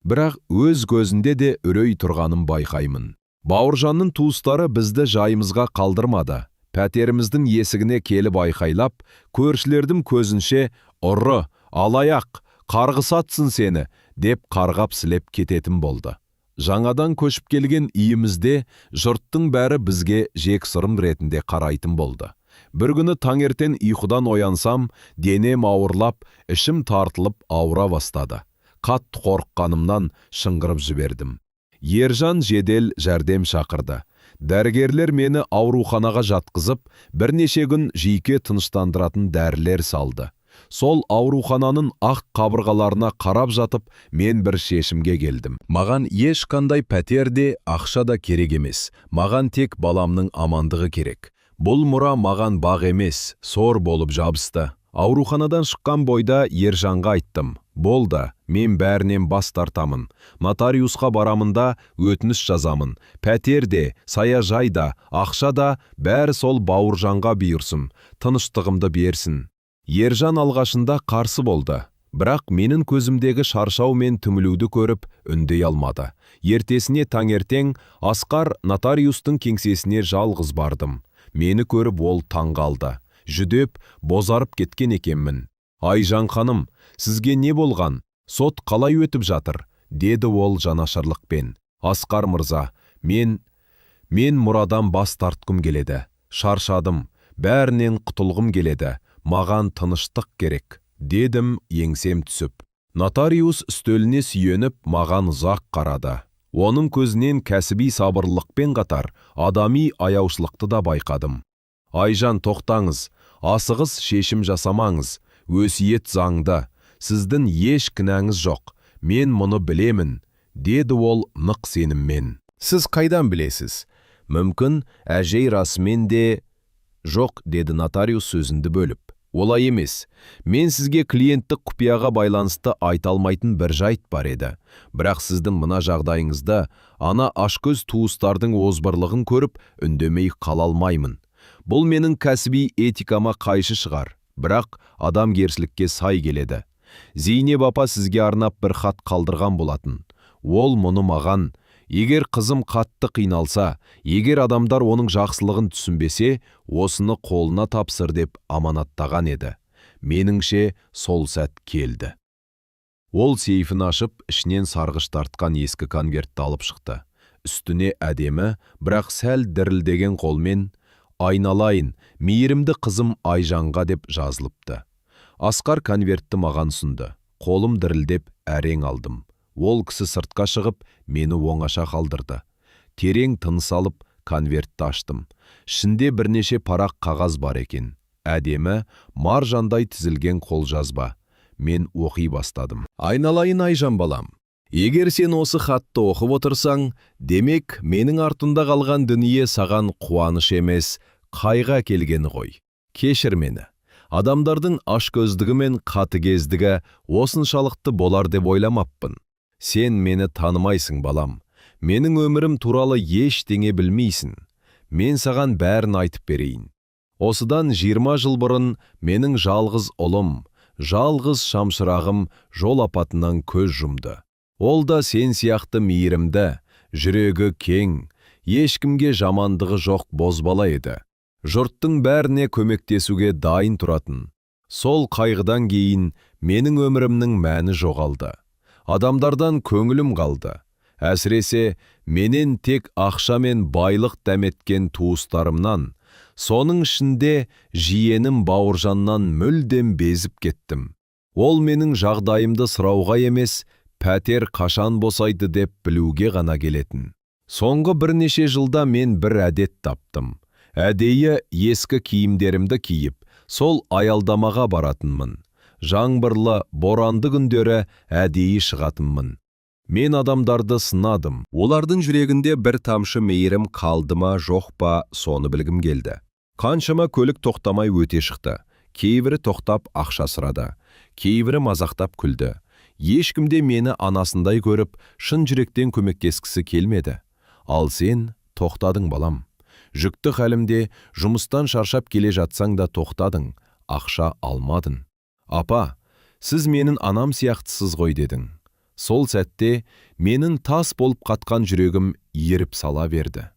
Бірақ өз көзінде де үрей тұрғанын байқаймын. Бауыржанның туыстары бізді жайымызға қалдырмады. Пәтеріміздің есігіне келіп айқайлап, көршілердің көзінше ұры, алаяқ, қарғысатсын сені, деп қарғап сілеп кететін болды. Жаңадан көшіп келген үйімізде жұрттың бәрі бізге жексұрын ретінде қарайтын болды. Бір күні таңертең ұйқыдан оянсам, денем ауырлап, ішім тартылып ауыра бастады. Қатты қорыққанымнан шыңғырып жібердім. Ержан жедел жәрдем шақырды. Дәрігерлер мені ауруханаға жатқызып, бірнеше күн жүйке тыныштандыратын дәрілер салды. Сол аурухананың ақ қабырғаларына қарап жатып, мен бір шешімге келдім. Маған ешқандай пәтер де, ақша да керек емес. Маған тек баламның амандығы керек. Бұл мұра маған бақ емес, сор болып жабысты. Ауруханадан шыққан бойда Ержанға айттым. Болды, мен бәрінен бас тартамын. Нотариусқа барамында өтініш жазамын. Пәтер де, саяжай да, ақша да бәрі сол Бауыржанға бұйырсын. Тыныштығымды берсін. Ержан алғашында қарсы болды. Бірақ менің көзімдегі шаршау мен түмілуді көріп, үндей алмады. Ертесіне таңертең Асқар нотариустың кеңсесіне жалғыз бардым. Мені көріп ол таңғалды. Жүдеп, бозарып кеткен екенмін. Айжан ханым, сізге не болған? Сот қалай өтіп жатыр? Деді ол жанашырлықпен. Асқар мырза, мен мұрадан бас тартқым келеді. Шаршадым, бәрінен құтылғым келеді. Маған тыныштық керек, дедім еңсем түсіп. Нотариус үстеліне сүйеніп маған ұзақ қарады. Оның көзінен кәсіби сабырлықпен қатар адами аяушылықты да байқадым. Айжан, тоқтаңыз, асығыс шешім жасамаңыз, өсиет заңды, сіздің еш кінәңіз жоқ, мен мұны білемін, деді ол нық сеніммен. Сіз қайдан білесіз? Мүмкін, әжей расымен де... Жоқ, деді нотариус сөзінді бөліп. Олай емес. Мен сізге клиенттік құпияға байланысты айта алмайтын бір жайт бар еді. Бірақ сіздің мына жағдайыңызда ана ашкөз туыстардың озбырлығын көріп, үндемей қала алмаймын. Бұл менің кәсіби этикама қайшы шығар, бірақ адамгершілікке сай келеді. Зейнеп апа сізге арнап бір хат қалдырған болатын. Ол мұны маған, егер қызым қатты қиналса, егер адамдар оның жақсылығын түсінбесе, осыны қолына тапсыр деп аманаттаған еді. Меніңше сол сәт келді. Ол сейфін ашып, ішінен сарғыш тартқан ескі конвертті алып шықты. Үстіне әдемі, бірақ сәл дірілдеген қолмен «Айналайын, мейірімді қызым Айжанға» деп жазылыпты. Асқар конвертті маған ұсынды. Қолым дірілдеп әрең алдым. Ол кісі сыртқа шығып, мені оңаша қалдырды. Терең тыныс алып, конвертті аштым. Ішінде бірнеше парақ қағаз бар екен. Әдемі, маржандай тізілген қолжазба. Мен оқи бастадым. Айналайын Айжан балам. Егер сен осы хатты оқып отырсаң, демек, менің артында қалған дүние саған қуаныш емес, қайға келгені ғой. Кешір мені. Адамдардың ашкөздігі мен қатыгездігі осыншалықты болар деп ойламаппын. Сен мені танымайсың, балам. Менің өмірім туралы ештеңе білмейсің. Мен саған бәрін айтып берейін. Осыдан 20 жыл бұрын менің жалғыз ұлым, жалғыз шамшырағым жол апатынан көз жұмды. Ол да сен сияқты мейірімді, жүрегі кең, ешкімге жамандығы жоқ бозбала еді. Жұрттың бәріне көмектесуге дайын тұратын. Сол қайғыдан кейін менің өмірімнің мәні жоғалды. Адамдардан көңілім қалды. Әсіресе менен тек ақша мен байлық дәметкен туыстарымнан, соның ішінде жиенім Бауыржаннан мүлдем безіп кеттім. Ол менің жағдайымды сұрауға емес, пәтер қашан босайды деп білуге ғана келетін. Соңғы бірнеше жылда мен бір әдет таптым. Әдейі ескі киімдерімді киіп, Сол аялдамаға баратынмын. Жаңбырлы, боранды күндері әдейі шығатынмын. Мен адамдарды сынадым. Олардың жүрегінде бір тамшы мейірім қалды ма, жоқ па, соны білгім келді. Қаншама көлік тоқтамай өте шықты. Кейбірі тоқтап ақша сұрады. Кейбірі мазақтап күлді. Ешкімде мені анасындай көріп, шын жүректен көмектескісі келмеді. Ал сен тоқтадың балам. Жүкті халімде жұмыстан шаршап келе жатсаң да тоқтадың, ақша алмадың. Апа, сіз менің анам сияқтысыз ғой дедің. Сол сәтте менің тас болып қатқан жүрегім еріп сала берді.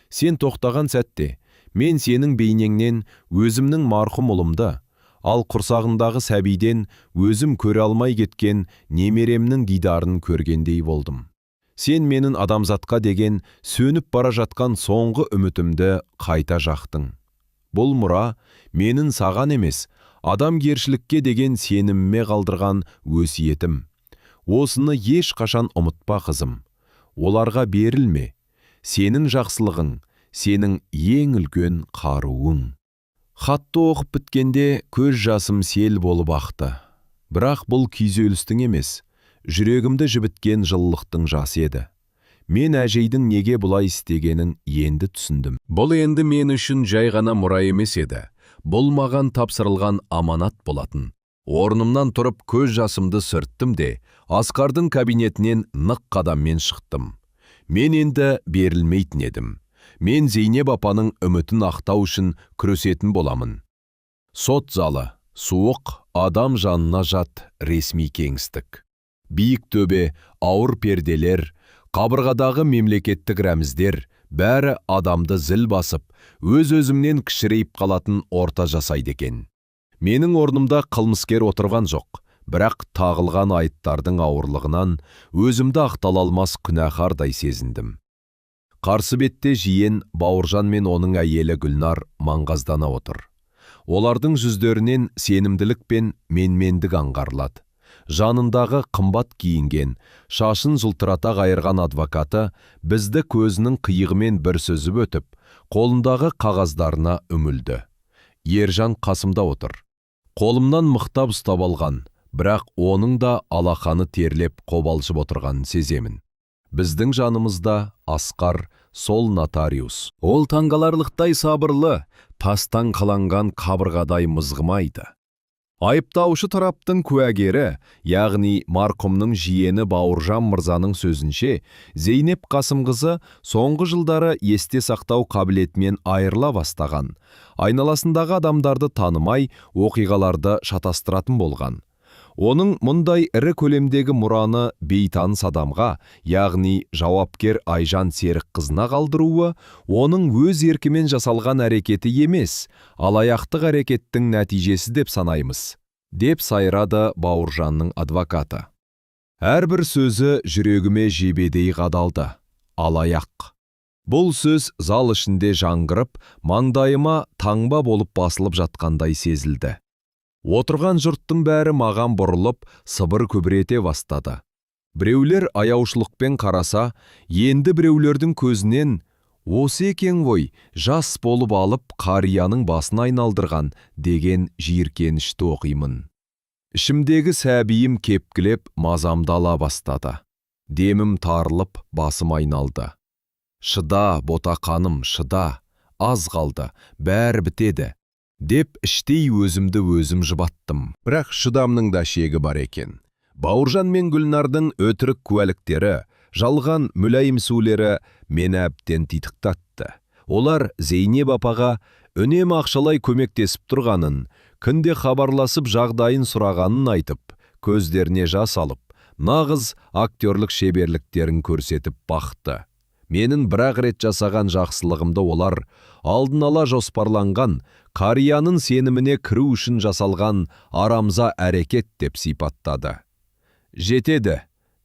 Сен тоқтаған сәтте мен сенің бейнеңнен өзімнің марқұм ұлымды, ал құрсағындағы сәбиден өзім көре алмай кеткен немеремнің дидарын көргендей болдым. Сен менің адамзатқа деген сөніп бара жатқан соңғы үмітімді қайта жақтың. Бұл мұра менің саған емес, адамгершілікке деген сеніміме қалдырған өсиетім. Осыны еш қашан ұмытпа қызым. Оларға берілме. Сенің жақсылығың, сенің ең үлкен қаруың. Хатты оқып біткенде көз жасым сел болып ақты. Бірақ бұл күйзелістің емес, жүрегімді жібіткен жылылықтың жасы еді. Мен әжейдің неге бұлай істегенін енді түсіндім. Бұл енді мен үшін жай ғана мұра емес еді. Бұл маған тапсырылған аманат болатын. Орнымнан тұрып көз жасымды сүрттім де, Асқардың кабинетінен нық қадаммен шықтым. Мен енді берілмейтін едім. Мен Зейнеп апаның үмітін ақтау үшін күресетін боламын. Сот залы, суық, адам жанына жат ресми кеңістік. Биік төбе, ауыр перделер, қабырғадағы мемлекеттік рәміздер, бәрі адамды зіл басып, өз-өзімнен кішірейіп қалатын орта жасайды екен. Менің орнымда қылмыскер отырған жоқ, бірақ тағылған айыптардың ауырлығынан өзімді ақтала алмас күнәһардай сезіндім. Қарсы бетте жиен Бауыржан мен оның әйелі Гүлнар маңғаздана отыр. Олардың жүздерінен сенімділік пен менмендік аңғарылады. Жанындағы қымбат киінген, шашын жылтырата қайырған адвокаты бізді көзінің қиығымен бір сөзіп өтіп, қолындағы қағаздарына үмілді. Ержан қасымда отыр. Қолымнан мықтап ұстап алған, бірақ оның да алақаны терлеп қобалжып отырғанын сеземін. Біздің жанымызда Асқар, сол нотариус. Ол таңғаларлықтай сабырлы, тастан қаланған қабырғадай мызғымайды. Айыптаушы тараптың куәгері, яғни марқұмның жиені Бауыржан мырзаның сөзінше, Зейнеп Қасымқызы соңғы жылдары есте сақтау қабілетімен айырыла бастаған. Айналасындағы адамдарды танымай, оқиғаларды шатастыратын болған. Оның мұндай ірі көлемдегі мұраны бейтаныс адамға, яғни жауапкер Айжан Серікқызына қалдыруы, оның өз еркімен жасалған әрекеті емес, алаяқтық әрекеттің нәтижесі деп санаймыз, деп сайрады Бауыржанның адвокаты. Әрбір сөзі жүрегіме жебедей қадалды. Алаяқ. Бұл сөз зал ішінде жаңғырып, маңдайыма таңба болып басылып жатқандай сезілді. Отырған жұрттың бәрі маған бұрылып, сыбыр көбірете бастады. Біреулер аяушылықпен қараса, енді біреулердің көзінен осы екен ғой, жас болып алып, қарияның басын айналдырған деген жиіркенішті оқимын. Ішімдегі сәбиім кепкілеп, мазамды ала бастады. Демім тарылып, басым айналды. Шыда, ботақаным, шыда, аз қалды, бәрі бітеді. Деп іштей өзімді өзім жұбаттым. Бірақ шыдамның да шегі бар екен. Бауыржан мен Гүлнардың өтірік куәліктері, жалған мүләйім сөйлері мені әбден титықтатты. Олар Зейнеп апаға үнемі ақшалай көмектесіп тұрғанын, күнде хабарласып жағдайын сұрағанын айтып, көздеріне жас алып, нағыз актерлік шеберліктерін көрсетіп бақты. Менің бір-ақ рет жасаған жақсылығымды олар алдын ала жоспарланған, қарияның сеніміне кіру үшін жасалған арамза әрекет деп сипаттады. Жетеді,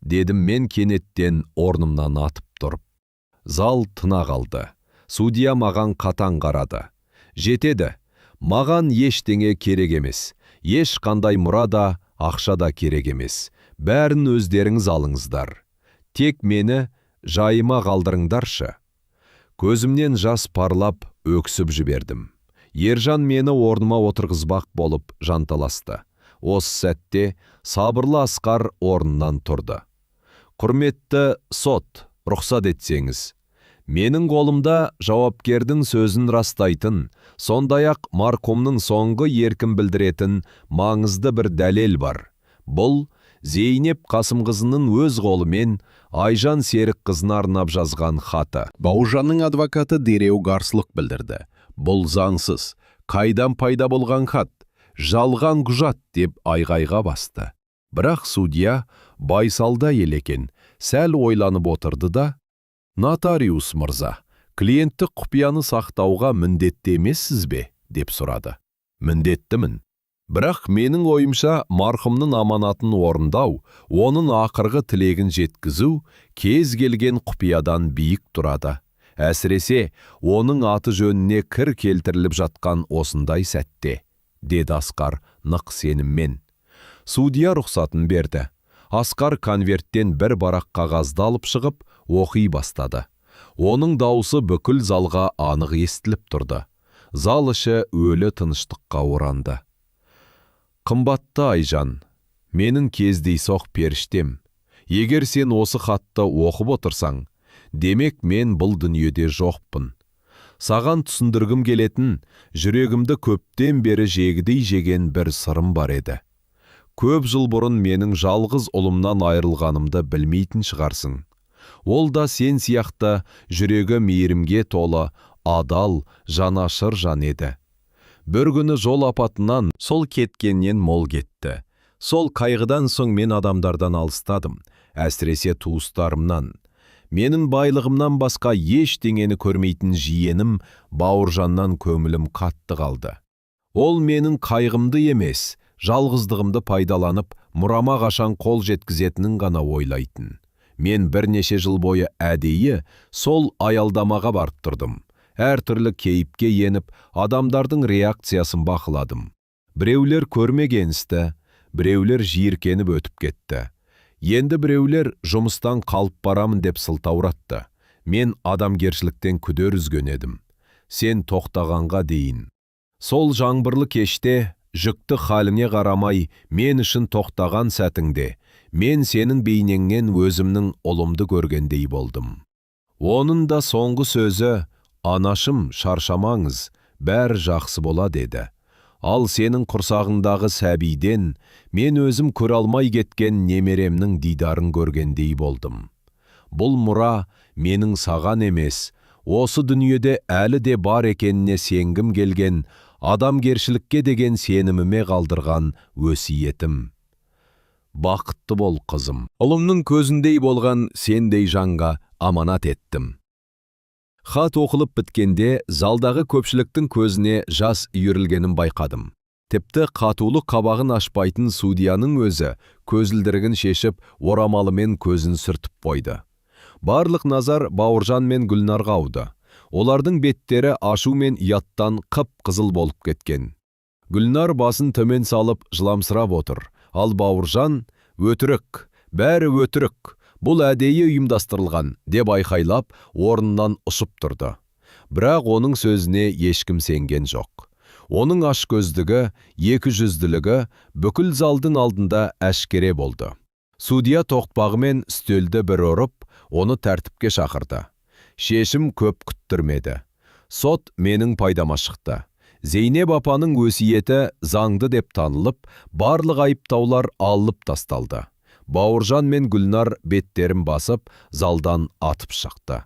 дедім мен кенеттен орнымнан атып тұрып. Зал тына қалды. Судья маған қатаң қарады. Жетеді, маған ештеңе керек емес. Ешқандай мұра да, ақша да керек емес. Бәрін өздеріңіз алыңыздар. Тек мені жайыма қалдырыңдаршы. Көзімнен жас парлап өксіп жібердім. Ержан мені орныма отырғызбақ болып жанталасты. Осы сәтте сабырлы Асқар орнынан тұрды. Құрметті сот, рұқсат етсеңіз. Менің қолымда жауапкердің сөзін растайтын, сондай-ақ марқұмның соңғы еркін білдіретін маңызды бір дәлел бар. Бұл Зейнеп Қасымқызының өз қолымен Айжан Серікқызына арнап жазған хаты. Бауыржанның адвокаты дереу қарсылық білдірді. Бұл заңсыз, қайдан пайда болған хат, жалған құжат деп айғайға басты. Бірақ судья байсалда елекен, сәл ойланып отырды да, «Нотариус мырза, клиентті құпияны сақтауға міндетті емессіз бе?» деп сұрады. «Міндеттімін. Бірақ менің ойымша марқұмның аманатын орындау, оның ақырғы тілегін жеткізу кез келген құпиядан биік тұрады. Әсіресе оның аты жөніне кір келтіріліп жатқан осындай сәтте», деді Асқар нық сеніммен. Судья рұқсатын берді. Асқар конверттен бір барақ қағазды алып шығып, оқи бастады. Оның дауысы бүкіл залға анық естіліп тұрды. Зал іші өлі тыныштыққа оранды. «Қымбатты Айжан, менің кездейсоқ періштем. Егер сен осы хатты оқып отырсаң, демек мен бұл дүниеде жоқпын. Саған түсіндіргім келетін, жүрегімді көптен бері жегідей жеген бір сырым бар еді. Көп жыл бұрын менің жалғыз ұлымнан айырылғанымды білмейтін шығарсың. Ол да сен сияқты жүрегі мейірімге толы, адал, жанашыр жан еді. Бір күні жол апатынан сол кеткеннен мол кетті. Сол қайғыдан соң мен адамдардан алыстадым, әсіресе туыстарымнан. Менің байлығымнан басқа ештеңені көрмейтін жиенім Бауыржаннан көңілім қатты қалды. Ол менің қайғымды емес, жалғыздығымды пайдаланып, мұрама қашан қол жеткізетінін ғана ойлайтын. Мен бірнеше жыл бойы әдейі сол аялдамаға барып тұрдым. Әртүрлі кейіпке еніп, адамдардың реакциясын бақыладым. Біреулер көрмегеністі, біреулер жиіркеніп өтіп кетті. Енді біреулер жұмыстан қалып барамын деп сылтауратты. Мен адамгершіліктен күдер үзген едім. Сен тоқтағанға дейін. Сол жаңбырлы кеште, жүкті халіне қарамай, мен үшін тоқтаған сәтіңде, мен сенің бейнеңнен өзімнің ұлымды көргендей болдым. Оның да соңғы сөзі, «Анашым, шаршамаңыз, бәрі жақсы бола» деді. Ал сенің құрсағындағы сәбиден мен өзім көре алмай кеткен немеремнің дидарын көргендей болдым. Бұл мұра менің саған емес, осы дүниеде әлі де бар екеніне сенгім келген, адамгершілікке деген сеніміме қалдырған өсиетім. Бақытты бол, қызым. Ұлымның көзіндей болған сендей жанға аманат еттім. Хат оқылып біткенде залдағы көпшіліктің көзіне жас үйірілгенін байқадым. Тіпті қатулы қабағын ашпайтын судьяның өзі көзілдірігін шешіп, орамалымен көзін сүртіп қойды. Барлық назар Бауыржан мен Гүлнарға ауды. Олардың беттері ашу мен ұяттан қып-қызыл болып кеткен. Гүлнар басын төмен салып жыламсырап отыр. Ал Бауыржан, «Өтірік, бәрі өтірік, бұл әдейі ұйымдастырылған» деп айқайлап, орнынан ұшып тұрды. Бірақ оның сөзіне ешкім сенген жоқ. Оның ашкөздігі, екіжүзділігі бүкіл залдың алдында әшкере болды. Судья тоқпағымен үстелді бір ұрып, оны тәртіпке шақырды. Шешім көп күттірмеді. Сот менің пайдама шықты. Зейнеп апаның өсиеті заңды деп танылып, барлық айыптаулар алынып тасталды. Бауыржан мен Гүлнар беттерін басып, залдан атып шықты.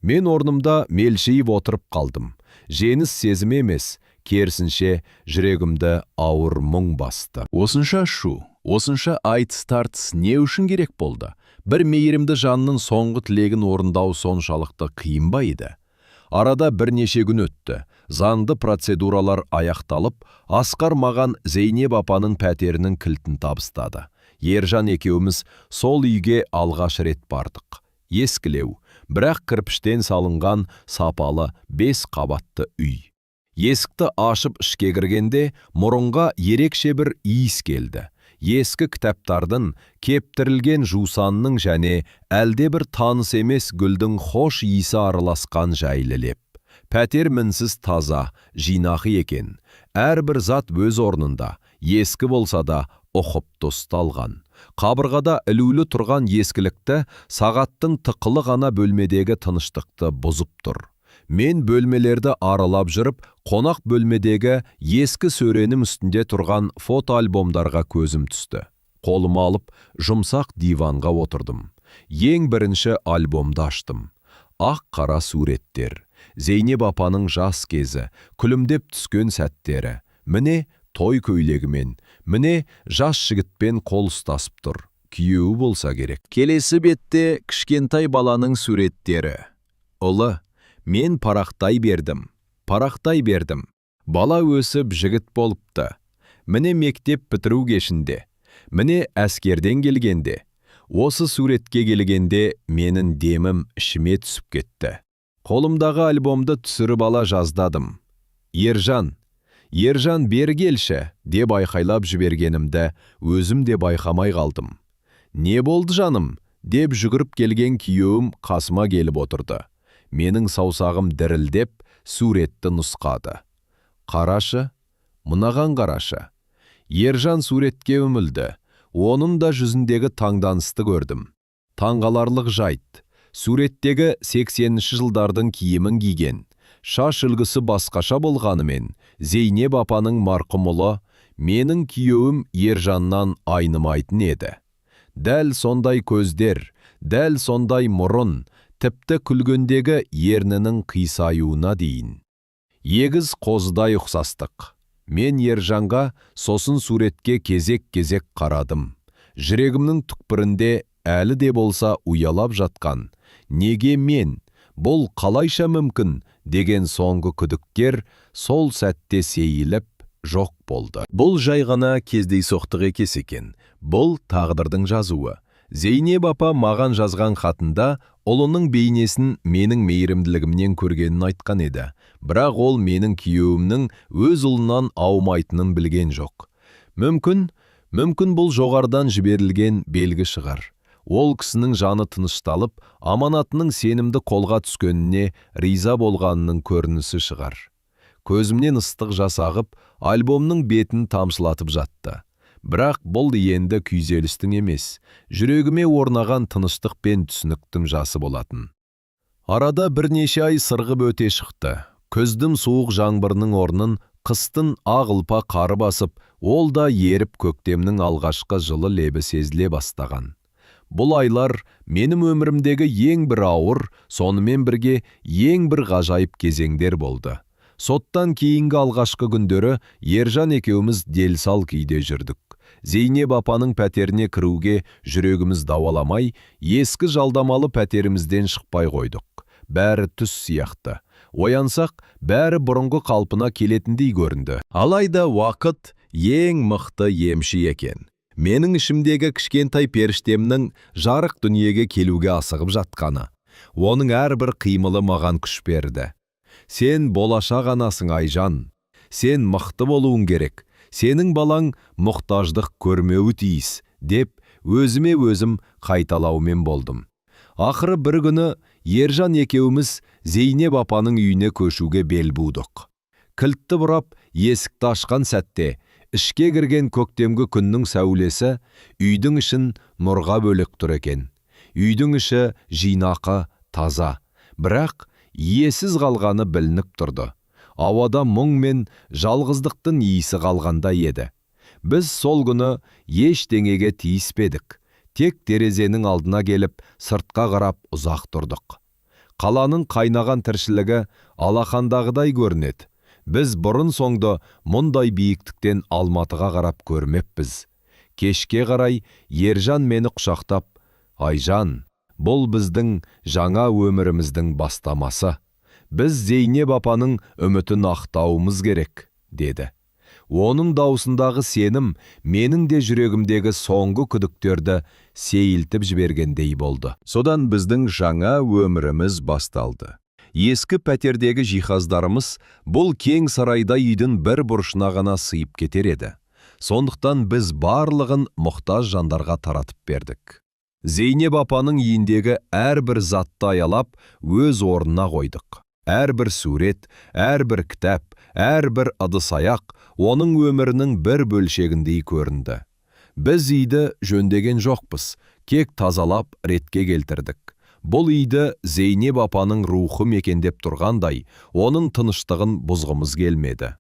Мен орнымда мелшейіп отырып қалдым. Жеңіс сезімі емес, керісінше жүрегімді ауыр мұң басты. Осынша шу, осынша айтыс-тартыс не үшін керек болды? Бір мейірімді жанның соңғы тілегін орындау соншалықты қиын ба еді? Арада бірнеше күн өтті. Заңды процедуралар аяқталып, Асқар маған Зейнеп апаның пәтерінің кілтін табыстады. Ержан екеуміз сол үйге алғаш рет бардық. Ескілеу, бірақ кірпіштен салынған сапалы 5 қабатты үй. Есікті ашып ішке кіргенде мұрынға ерекше бір иіс келді. Ескі кітаптардың, кептірілген жусанның және әлде бір таныс емес гүлдің хош иісі араласқан жайлы леп. Пәтер мінсіз таза, жинақы екен. Әрбір зат өз орнында, ескі болса да ұқыпты ұсталған. Қабырғада ілулі тұрған ескілікті сағаттың тықылы ғана бөлмедегі тыныштықты бұзып тұр. Мен бөлмелерді аралап жүріп, қонақ бөлмедегі ескі сөренің үстінде тұрған фотоальбомдарға көзім түсті. Қолыма алып, жұмсақ диванға отырдым. Ең бірінші альбомды аштым. Ақ қара суреттер, Зейнеп апаның жас кезі, күлімдеп түскен сәттері, міне той көйлегімен, міне жас жігітпен қол ұстасып тұр. Күйеуі болса керек. Келесі бетте кішкентай баланың суреттері. Ұлы, мен парақтай бердім. Бала өсіп жігіт болыпты. Міне мектеп бітіру кешінде, міне әскерден келгенде. Осы суретке келгенде менің демім ішіме түсіп кетті. Қолымдағы альбомды түсіріп ала жаздадым. Ержан бері келші, деп айқайлап жібергенімді өзім де байқамай қалдым. Не болды жаным, деп жүгіріп келген күйеуім қасыма келіп отырды. Менің саусағым дірілдеп, суретті нұсқады. Қарашы, мынаған қарашы. Ержан суретке үмілді. Оның да жүзіндегі таңданысты көрдім. Таңғаларлық жайт. Суреттегі 80-ші жылдардың киімін киген. Шаш үлгісі басқаша болғанымен, Зейнеп апаның марқұм ұлы, менің күйеуім Ержаннан айнымайтын еді. Дәл сондай көздер, дәл сондай мұрын, тіпті күлгендегі ернінің қисаюына дейін. Егіз қозыдай ұқсастық. Мен Ержанға сосын суретке кезек-кезек қарадым. Жүрегімнің түкпірінде әлі де болса уялап жатқан. Неге мен, бұл қалайша мүмкін деген соңғы күдіктер сол сәтте сейіліп жоқ болды. Бұл жай ғана кездейсоқтық емес екен. Бұл тағдырдың жазуы. Зейнеп апа маған жазған хатында ұлының бейнесін менің мейірімділігімнен көргенін айтқан еді. Бірақ ол менің күйеуімнің өз ұлынан аумайтынын білген жоқ. Мүмкін бұл жоғардан жіберілген белгі шығар. Ол кісінің жаны тынышталып, аманатының сенімді қолға түскеніне риза болғанының көрінісі шығар. Көзімнен ыстық жас ағып, альбомның бетін тамшылатып жатты. Бірақ бұл енді күйзелістің емес, жүрегіме орнаған тыныштық пен түсініктің жасы болатын. Арада бірнеше ай сырғып өте шықты. Күздің суық жаңбырының орнын қыстың ағылпа қары басып, ол да еріп көктемнің алғашқы жылы лебі сезіле бастаған. Бұл айлар менің өмірімдегі ең бір ауыр, сонымен бірге ең бір ғажайып кезеңдер болды. Соттан кейінгі алғашқы күндері Ержан екеуміз делсал күйде жүрдік. Зейнеп апаның пәтеріне кіруге жүрегіміз дауаламай, ескі жалдамалы пәтерімізден шықпай қойдық. Бәрі түс сияқты. Оянсақ, бәрі бұрынғы қалпына келетіндей көрінді. Алайда уақыт ең мықты емші екен. Менің ішімдегі кішкентай періштемнің жарық дүниеге келуге асығып жатқаны. Оның әрбір қимылы маған күш берді. Сен болашақ анасың Айжан. Сен мықты болуың керек. Сенің балаң мұқтаждық көрмеуі тиіс, деп өзіме өзім қайталаумен болдым. Ақыры бір күні Ержан екеуміз Зейнеп апаның үйіне көшуге бел будық. Кілтті бұрап, есікті ашқан сәтте, ішке кірген көктемгі күннің сәулесі үйдің ішін нұрға бөлек тұр екен. Үйдің іші жинақы, таза, бірақ иесіз қалғаны білініп тұрды. Ауада мұң мен жалғыздықтың иісі қалғанда еді. Біз сол күні ештеңеге тиіспедік. Тек терезенің алдына келіп, сыртқа қарап ұзақ тұрдық. Қаланың қайнаған тіршілігі алақандағыдай көрінеді. Біз бұрын соңды мұндай биіктіктен Алматыға қарап көрмеппіз. Кешке қарай Ержан мені құшақтап, «Айжан, бұл біздің жаңа өміріміздің бастамасы. Біз Зейнеп апаның үмітін ақтауымыз керек», деді. Оның даусындағы сенім менің де жүрегімдегі соңғы күдіктерді сейілтіп жібергендей болды. Содан біздің жаңа өміріміз басталды. Ескі пәтердегі жиһаздарымыз бұл кең сарайда үйдің бір бұрышына ғана сыйып кетер еді. Сондықтан біз барлығын мұқтаж жандарға таратып бердік. Зейнеп апаның үйіндегі әрбір затты аялап, өз орнына қойдық. әрбір сурет, әрбір кітап, әрбір ыдыс-аяқ оның өмірінің бір бөлшегіндей көрінді. Біз үйді жөндеген жоқпыз, кек тазалап ретке келтірдік. Бұл үйді Зейнеп апаның рухы мекендеп тұрғандай, оның тыныштығын бұзғымыз келмеді.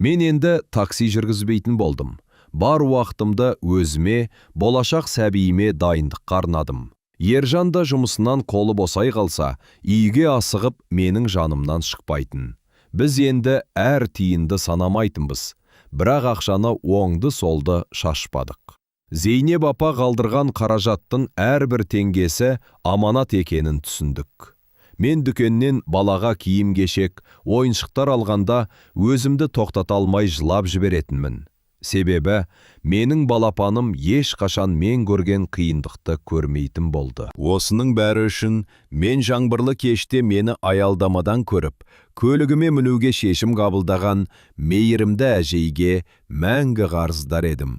Мен енді такси жүргізбейтін болдым. Бар уақытымды өзіме, болашақ сәбиіме дайындыққа арнадым. Ержан да жұмысынан қолы босай қалса, үйге асығып менің жанымнан шықпайтын. Біз енді әр тиынды санамайтынбыз, бірақ ақшаны оңды-солды шашпадық. Зейнеп апа қалдырған қаражаттың әрбір теңгесі аманат екенін түсіндік. Мен дүкеннен балаға киім-кешек, ойыншықтар алғанда өзімді тоқтата алмай жылап жіберетінмін. Себебі, менің балапаным ешқашан мен көрген қиындықты көрмейтін болды. Осының бәрі үшін мен жаңбырлы кеште мені аялдамадан көріп, көлігіме мінуге шешім қабылдаған мейірімді әжейге мәңгі қарыздар едім.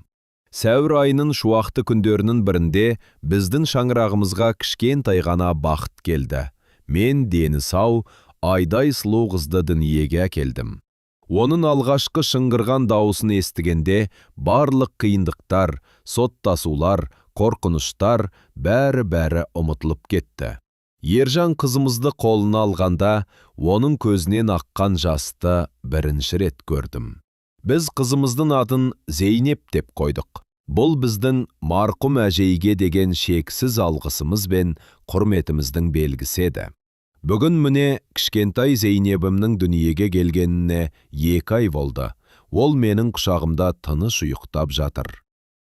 Сәуір айының шуақты күндерінің бірінде біздің шаңырағымызға кішкентай ғана бақыт келді. Мен дені сау, айдай сұлу қызды дүниеге әкелдім. Оның алғашқы шыңғырған дауысын естігенде барлық қиындықтар, соттасулар, қорқыныштар бәрі ұмытылып кетті. Ержан қызымызды қолына алғанда, оның көзінен аққан жасты бірінші рет көрдім. Біз қызымыздың атын Зейнеп деп қойдық. Бұл біздің марқұм әжейге деген шексіз алғысымыз бен құрметіміздің белгісі еді. Бүгін міне кішкентай Зейнебімнің дүниеге келгеніне 2 ай болды. Ол менің құшағымда тыныш ұйықтап жатыр.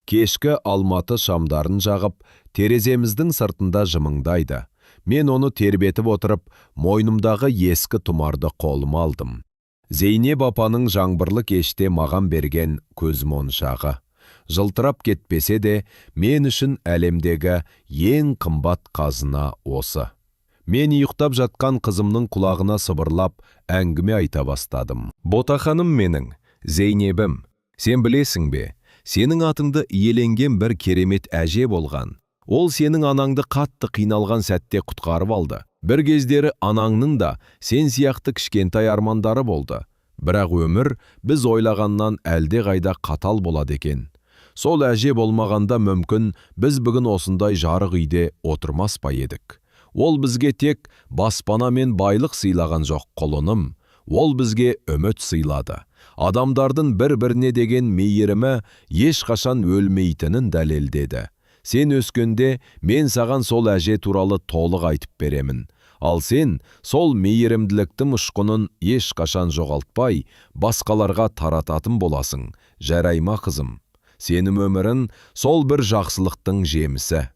Кешкі Алматы шамдарын жағып, тереземіздің сыртында жымыңдайды. Мен оны тербетіп отырып, мойнымдағы ескі тұмарды қолыма алдым. Зейнеп апаның жаңбырлы кеште маған берген көз моншағы. Жылтырап кетпесе де, мен үшін әлемдегі ең қымбат қазына осы. Мен ұйықтап жатқан қызымның құлағына сыбырлап, әңгіме айта бастадым. Ботақаным менің, Зейнебім, сен білесің бе, сенің атыңды иеленген бір керемет әже болған. Ол сенің анаңды қатты қиналған сәтте құтқарып алды. Бір кездері анаңның да сен сияқты кішкентай армандары болды. Бірақ өмір біз ойлағаннан әлде қайда қатал болады екен. Сол әже болмағанда мүмкін біз бүгін осындай жарық үйде отырмас па едік. Ол бізге тек баспана мен байлық сыйлаған жоқ, құлыным. Ол бізге үміт сыйлады. Адамдардың бір-біріне деген мейірімі ешқашан өлмейтінін дәлелдеді. Сен өскенде мен саған сол әже туралы толық айтып беремін. Ал сен сол мейірімділіктің ұшқынын ешқашан жоғалтпай, басқаларға тарататын боласың. Жарайма қызым. Сенің өмірін сол бір жақсылықтың жемісі.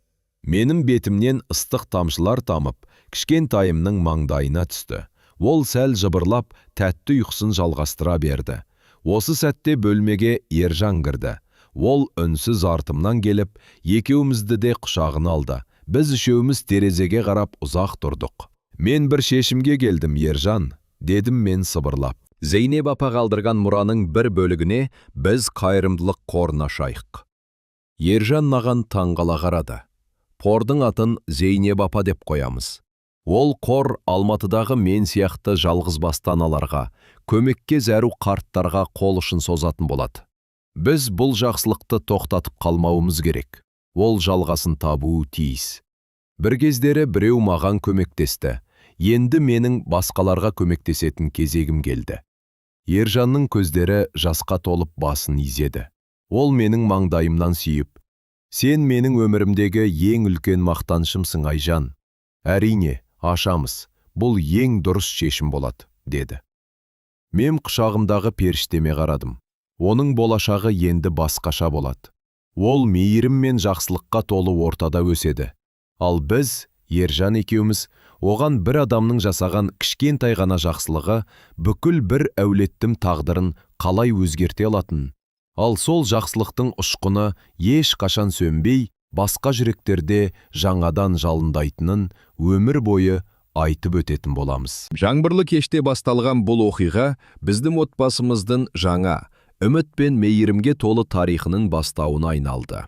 Менің бетімнен ыстық тамшылар тамып, кішкентайымның маңдайына түсті. Ол сәл жыбырлап, тәтті ұйқысын жалғастыра берді. Осы сәтте бөлмеге Ержан кірді. Ол үнсіз артымнан келіп, екеумізді де құшағына алды. Біз үшеуміз терезеге қарап ұзақ тұрдық. Мен бір шешімге келдім, Ержан, дедім мен сыбырлап. Зейнеп апа қалдырған мұраның бір бөлігіне біз қайырымдылық қорына ашайық. Ержан маған таңғала қарады. Қордың атын Зейнеп апа деп қоямыз. Ол қор Алматыдағы мен сияқты жалғыз баспаналарға, көмекке зәру қарттарға қол ұшын созатын болады. Біз бұл жақсылықты тоқтатып қалмауымыз керек. Ол жалғасын табуы тиіс. Бір кездері біреу маған көмектесті. Енді менің басқаларға көмектесетін кезегім келді. Ержанның көздері жасқа толып басын изеді. Ол менің маңдайымнан сүйіп, «Сен менің өмірімдегі ең үлкен мақтанышымсың, Айжан. Әрине, ашамыз. Бұл ең дұрыс шешім болады», деді. Мен құшағымдағы періштеме қарадым. Оның болашағы енді басқаша болады. Ол мейірім мен жақсылыққа толы ортада өседі. Ал біз, Ержан екеуміз, оған бір адамның жасаған кішкентай ғана жақсылығы бүкіл бір әулеттің тағдырын қалай өзгерте алатын. Ал сол жақсылықтың ұшқыны еш қашан сөнбей, басқа жүректерде жаңадан жалындайтынын өмір бойы айтып өтетін боламыз. Жаңбырлы кеште басталған бұл оқиға біздің отбасымыздың жаңа, үміт пен мейірімге толы тарихының бастауына айналды.